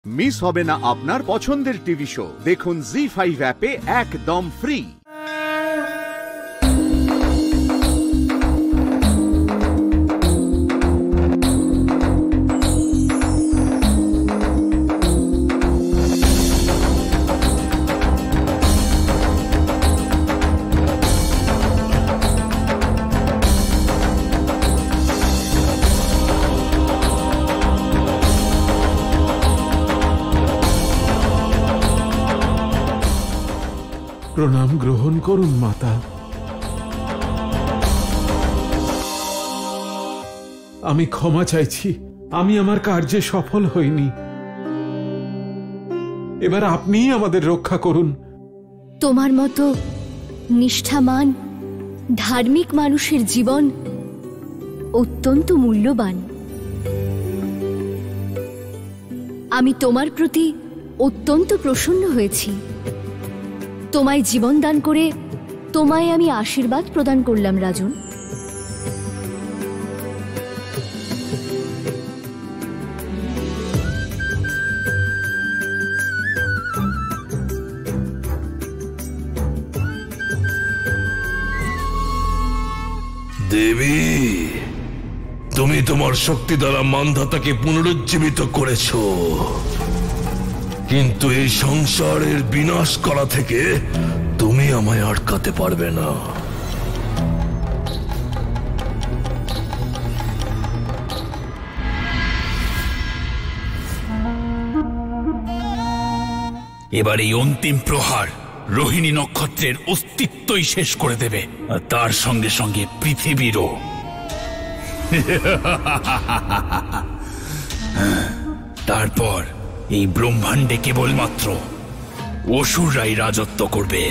Miss হবে না আপনার পছন্দের টিভি শো। দেখুন জি5 অ্যাপে একদম ফ্রি। প্রণাম গ্রহণ করুন মাতা। আমি ক্ষমা চাইছি, আমি আমার কার্যে সফল হইনি। এবার আপনিই আমাদের রক্ষা করুন। তোমার মতো নিষ্ঠাবান ধার্মিক মানুষের জীবন অত্যন্ত মূল্যবান। আমি তোমার প্রতি অত্যন্ত প্রসন্ন হয়েছি। তোমায় জীবন দান করে তোমায় আমি আশীর্বাদ প্রদান করলাম রাজন। দেবী, তুমি তোমার শক্তি দ্বারা মান্ধাতাকে পুনরুজ্জীবিত করেছো, কিন্তু এই সংসারের বিনাশ করা থেকে তুমি আমায় আটকাতে পারবে না। এবার এই অন্তিম প্রহার রোহিণী নক্ষত্রের অস্তিত্বই শেষ করে দেবে, আর তার সঙ্গে সঙ্গে পৃথিবীরও। তারপর এই ব্রহ্মাণ্ডে কেবলমাত্র অসুররাই রাজত্ব করবে।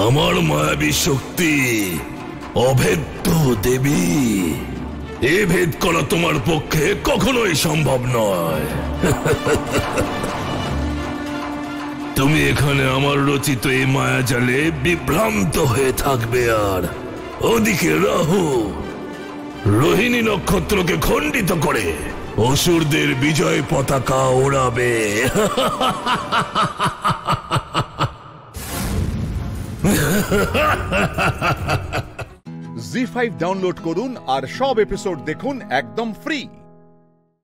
আমার মায়াবী শক্তি অভেদ্য দেবী, এ ভেদ করা তোমার পক্ষে কখনোই সম্ভব নয়। তুমি এখানে আমার রচিত এই মায়াজালে বিভ্রান্ত হয়ে থাকবে, আর ওদিকে রাহু রোহিণী নক্ষত্রকে খণ্ডিত করে অসুরদের বিজয় পতাকা ওড়াবে। জি5 ডাউনলোড করুন আর সব এপিসোড দেখুন একদম ফ্রি।